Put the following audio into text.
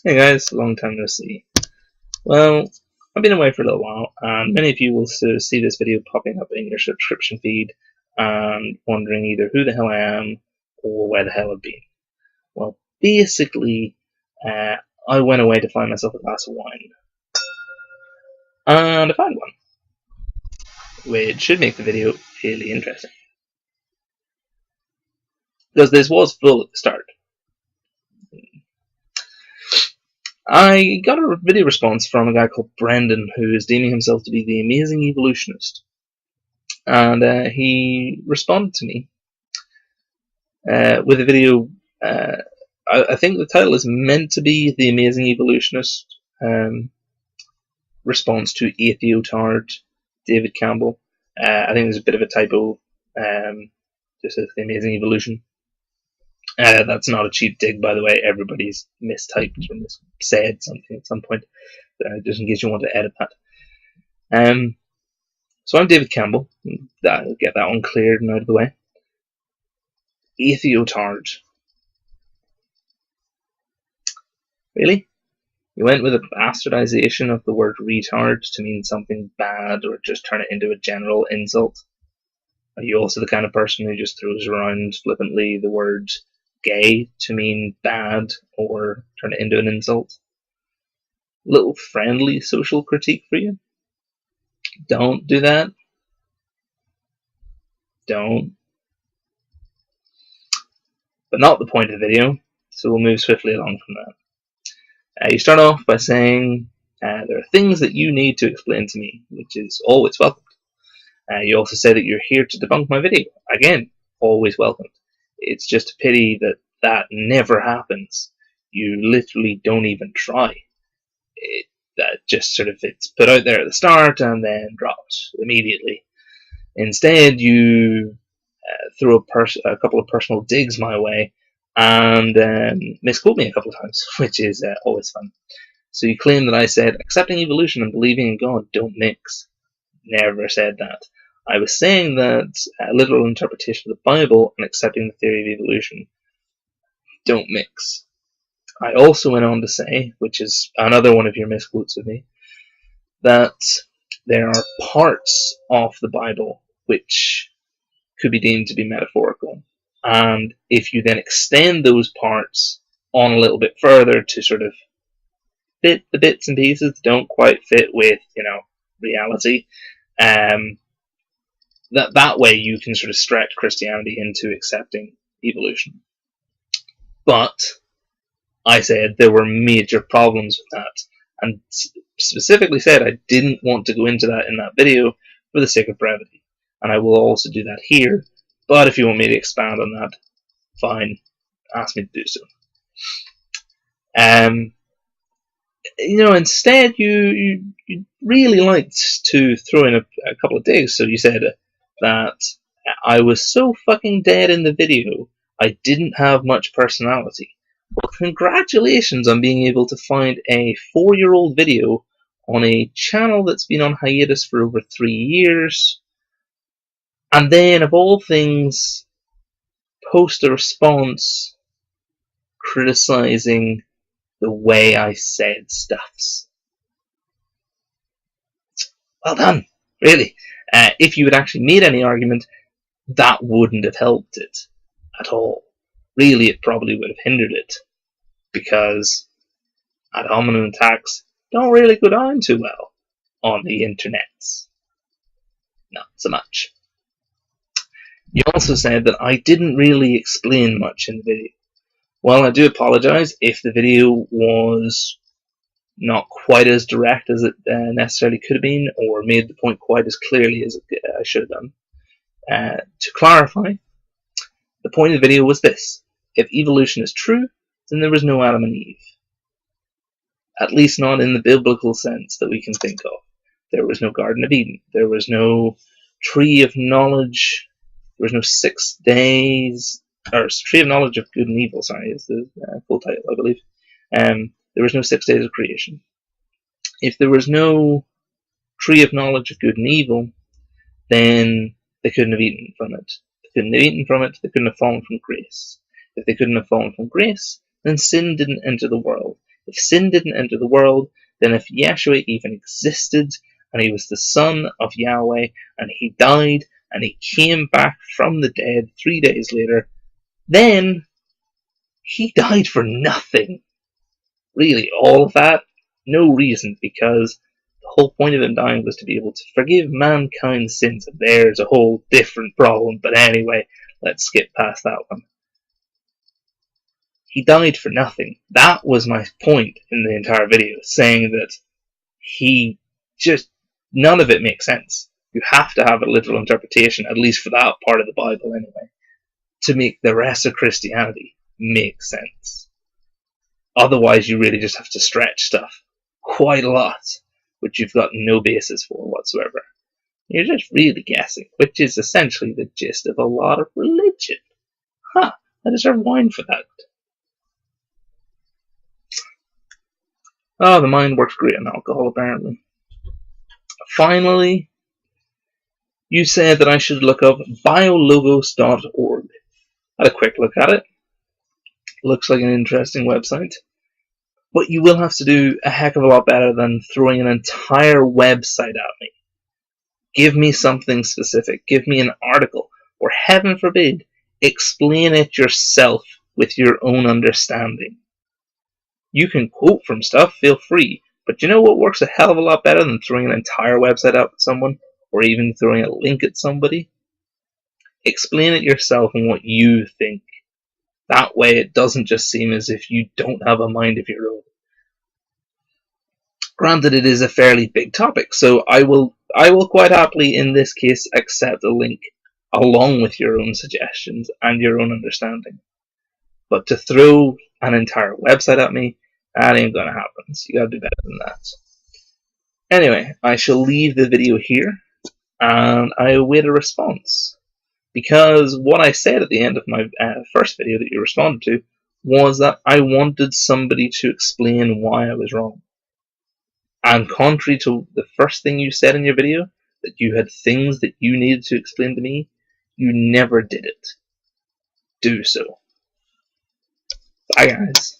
Hey guys, long time no see. Well, I've been away for a little while, and many of you will see this video popping up in your subscription feed and wondering either who the hell I am or where the hell I've been. Well, basically, I went away to find myself a glass of wine, and I found one, which should make the video really interesting. Because this was full at the start. I got a video response from a guy called Brendan, who is deeming himself to be the Amazing Evolutionist. And he responded to me with a video. I think the title is meant to be The Amazing Evolutionist response to Atheotard David Campbell. I think there's a bit of a typo. Just says The Amazing Evolution. That's not a cheap dig, by the way. Everybody's mistyped or missaid something at some point, just in case you want to edit that. So I'm David Campbell. I'll get that one cleared and out of the way. Atheotard. Really? You went with a bastardization of the word retard to mean something bad or just turn it into a general insult? Are you also the kind of person who just throws around flippantly the word gay to mean bad or turn it into an insult? Little friendly social critique for you? Don't do that. Don't. But not the point of the video, so we'll move swiftly along from that. You start off by saying there are things that you need to explain to me, which is always welcomed. You also say that you're here to debunk my video. Again, always welcomed. It's just a pity that that never happens. You literally don't even try. That just sort of, it's put out there at the start and then dropped immediately. Instead, you throw a couple of personal digs my way and misquote me a couple of times, which is always fun. So you claim that I said, accepting evolution and believing in God don't mix. Never said that. I was saying that a literal interpretation of the Bible and accepting the theory of evolution don't mix. I also went on to say, which is another one of your misquotes of me, that there are parts of the Bible which could be deemed to be metaphorical. And if you then extend those parts on a little bit further to sort of fit the bits and pieces that don't quite fit with, reality, that way you can sort of stretch Christianity into accepting evolution. But I said there were major problems with that, and specifically said I didn't want to go into that in that video for the sake of brevity. And I will also do that here, but if you want me to expand on that, fine, ask me to do so. Instead you really liked to throw in a couple of digs. So you said that I was so fucking dead in the video, I didn't have much personality. Well, congratulations on being able to find a 4-year-old video on a channel that's been on hiatus for over 3 years, and then, of all things, post a response criticizing the way I said stuffs. Well done, really. If you had actually made any argument, that wouldn't have helped it at all. Really, it probably would have hindered it, because ad hominem attacks don't really go down too well on the internets. Not so much. You also said that I didn't really explain much in the video. Well, I do apologise if the video was not quite as direct as it necessarily could have been, or made the point quite as clearly as I should have done. To clarify, the point of the video was this: if evolution is true, then there was no Adam and Eve. At least not in the biblical sense that we can think of. There was no Garden of Eden. There was no tree of knowledge. There was no 6 days, or tree of knowledge of good and evil, sorry, is the full title, I believe. There was no 6 days of creation. If there was no tree of knowledge of good and evil, then they couldn't have eaten from it. They couldn't have eaten from it, they couldn't have fallen from grace. If they couldn't have fallen from grace, then sin didn't enter the world. If sin didn't enter the world, then if Yeshua even existed, and he was the son of Yahweh, and he died, and he came back from the dead 3 days later, then he died for nothing. Really, all of that, no reason, because the whole point of him dying was to be able to forgive mankind's sins, and there's a whole different problem, but anyway, let's skip past that one. He died for nothing. That was my point in the entire video, saying that he just, none of it makes sense. You have to have a literal interpretation, at least for that part of the Bible anyway, to make the rest of Christianity make sense. Otherwise, you really just have to stretch stuff quite a lot, which you've got no basis for whatsoever. You're just really guessing, which is essentially the gist of a lot of religion. I deserve wine for that. Oh, the mind works great on alcohol, apparently. Finally, you said that I should look up biologos.org. I had a quick look at it. Looks like an interesting website. But you will have to do a heck of a lot better than throwing an entire website at me. Give me something specific. Give me an article. Or, heaven forbid, explain it yourself with your own understanding. You can quote from stuff, feel free. But you know what works a hell of a lot better than throwing an entire website out at someone? Or even throwing a link at somebody? Explain it yourself and what you think. That way it doesn't just seem as if you don't have a mind of your own. Granted, it is a fairly big topic, so I will quite happily, in this case, accept a link along with your own suggestions and your own understanding. But to throw an entire website at me, that ain't gonna happen, so you gotta do better than that. Anyway, I shall leave the video here, and I await a response. Because what I said at the end of my first video that you responded to was that I wanted somebody to explain why I was wrong. And contrary to the first thing you said in your video, that you had things that you needed to explain to me, you never did it. Do so. Bye, guys.